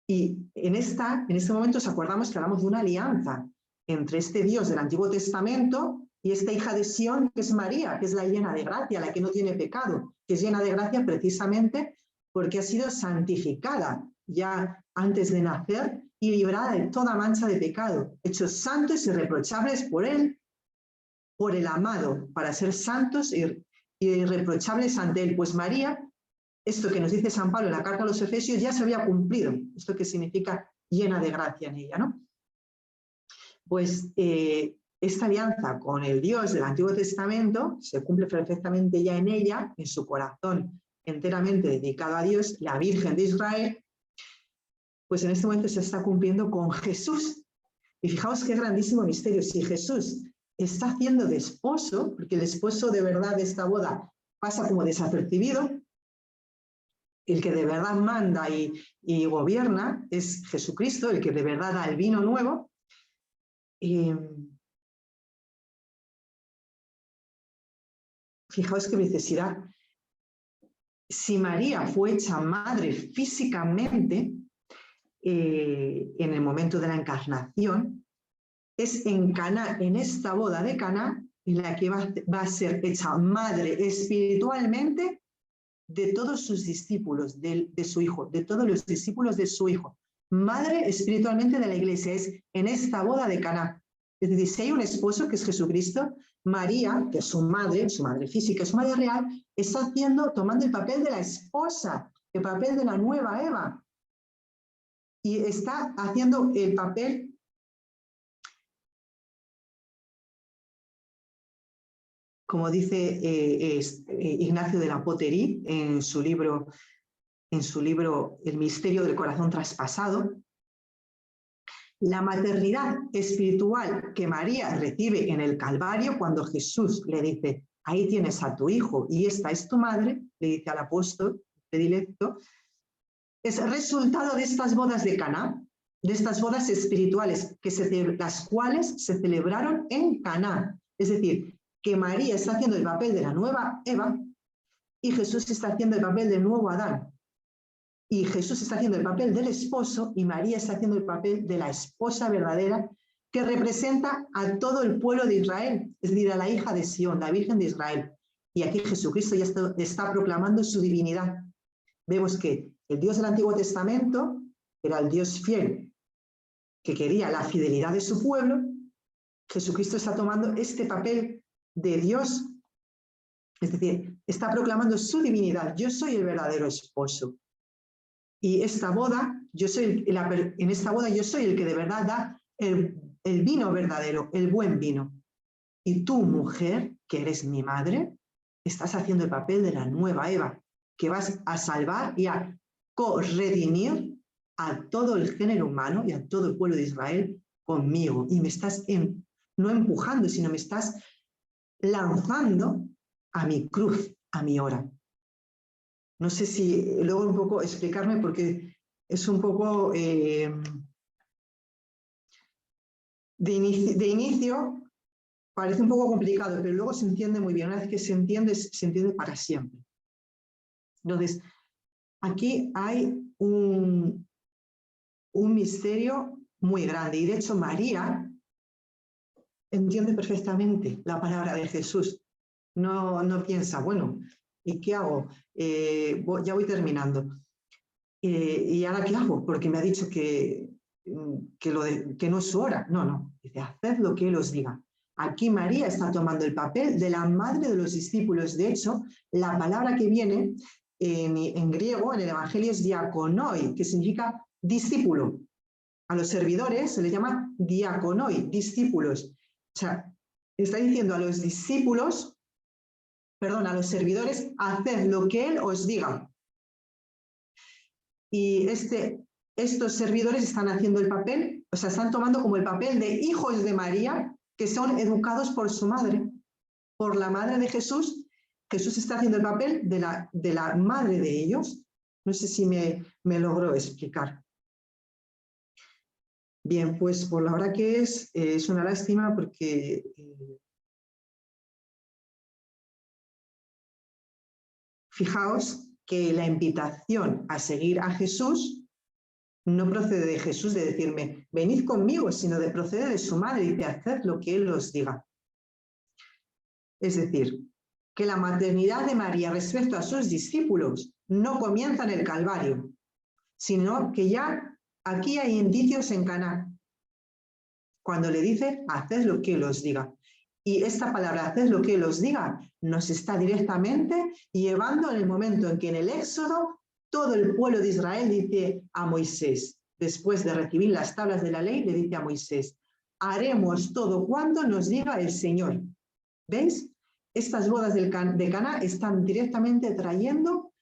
Y en este momento os acordamos que hablamos de una alianza entre este Dios del Antiguo Testamento y esta hija de Sión, que es María, que es la llena de gracia, la que no tiene pecado, que es llena de gracia precisamente porque ha sido santificada ya antes de nacer y librada de toda mancha de pecado, hechos santos y irreprochables por él, por el amado, para ser santos y irreprochables ante él. Pues María, esto que nos dice San Pablo en la carta a los Efesios, ya se había cumplido. Esto que significa llena de gracia en ella, ¿no? Pues esta alianza con el Dios del Antiguo Testamento se cumple perfectamente ya en ella, en su corazón enteramente dedicado a Dios, la Virgen de Israel, pues en este momento se está cumpliendo con Jesús. Y fijaos qué grandísimo misterio. Si Jesús está haciendo de esposo, porque el esposo de verdad de esta boda pasa como desapercibido, el que de verdad manda y gobierna es Jesucristo, el que de verdad da el vino nuevo. Fijaos qué necesidad. Si María fue hecha madre físicamente en el momento de la encarnación, es en Caná, en esta boda de Caná, en la que va a ser hecha madre espiritualmente de todos sus discípulos, de su hijo, de todos los discípulos de su hijo. Madre espiritualmente de la iglesia, es en esta boda de Caná. Es decir, si hay un esposo que es Jesucristo, María, que es su madre física, su madre real, está tomando el papel de la esposa, el papel de la nueva Eva. Y está haciendo el papel como dice Ignacio de la Poterie en su libro El misterio del corazón traspasado, la maternidad espiritual que María recibe en el Calvario cuando Jesús le dice, ahí tienes a tu hijo y esta es tu madre, le dice al apóstol predilecto, es resultado de estas bodas de Caná, de estas bodas espirituales, las cuales se celebraron en Caná. Es decir, que María está haciendo el papel de la nueva Eva y Jesús está haciendo el papel del nuevo Adán. Y Jesús está haciendo el papel del esposo y María está haciendo el papel de la esposa verdadera que representa a todo el pueblo de Israel, es decir, a la hija de Sión, la Virgen de Israel. Y aquí Jesucristo ya está proclamando su divinidad. Vemos que el Dios del Antiguo Testamento era el Dios fiel, que quería la fidelidad de su pueblo. Jesucristo está tomando este papel de Dios. Es decir, está proclamando su divinidad. Yo soy el verdadero esposo. Y esta boda, en esta boda yo soy el que de verdad da el vino verdadero, el buen vino. Y tú, mujer, que eres mi madre, estás haciendo el papel de la nueva Eva, que vas a salvar y a redimir a todo el género humano y a todo el pueblo de Israel conmigo. Y me estás no empujando, sino me estás lanzando a mi cruz, a mi hora. No sé si luego un poco explicarme porque es un poco de inicio parece un poco complicado, pero luego se entiende muy bien. Una vez que se entiende para siempre. Entonces, aquí hay un misterio muy grande. Y de hecho, María entiende perfectamente la palabra de Jesús. No piensa, bueno, ¿y qué hago? Ya voy terminando. ¿Y ahora qué hago? Porque me ha dicho que no es su hora. No. Dice, haced lo que Él os diga. Aquí María está tomando el papel de la madre de los discípulos. De hecho, la palabra que viene en griego, en el Evangelio, es diakonoi, que significa discípulo. A los servidores se les llama diakonoi, discípulos. O sea, está diciendo a los discípulos, a los servidores, haced lo que Él os diga. Y estos servidores están haciendo el papel, o sea, están tomando como el papel de hijos de María, que son educados por su madre, por la madre de Jesús. Jesús está haciendo el papel de la madre de ellos. No sé si me logro explicar. Bien, pues por la hora que es una lástima porque fijaos que la invitación a seguir a Jesús no procede de Jesús de decirme, venid conmigo, sino procede de su madre y de hacer lo que Él os diga. Es decir, que la maternidad de María respecto a sus discípulos no comienza en el Calvario, sino que ya aquí hay indicios en Caná, cuando le dice, haced lo que Él os diga. Y esta palabra, haced lo que Él os diga, nos está directamente llevando en el momento en que en el Éxodo todo el pueblo de Israel dice a Moisés, después de recibir las tablas de la ley, le dice a Moisés, haremos todo cuanto nos diga el Señor. ¿Veis? Estas bodas de Caná están directamente trayendo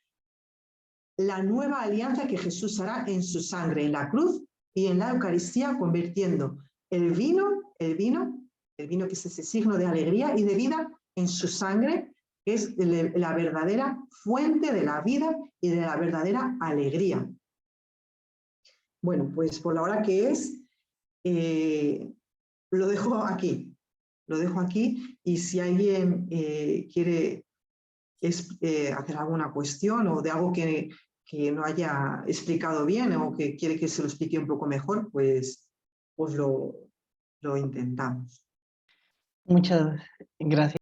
la nueva alianza que Jesús hará en su sangre, en la cruz y en la Eucaristía, convirtiendo el vino que es ese signo de alegría y de vida, en su sangre, que es la verdadera fuente de la vida y de la verdadera alegría. Bueno, pues por la hora que es, lo dejo aquí. Lo dejo aquí y si alguien quiere hacer alguna cuestión o de algo que no haya explicado bien o que quiere que se lo explique un poco mejor, pues lo intentamos. Muchas gracias.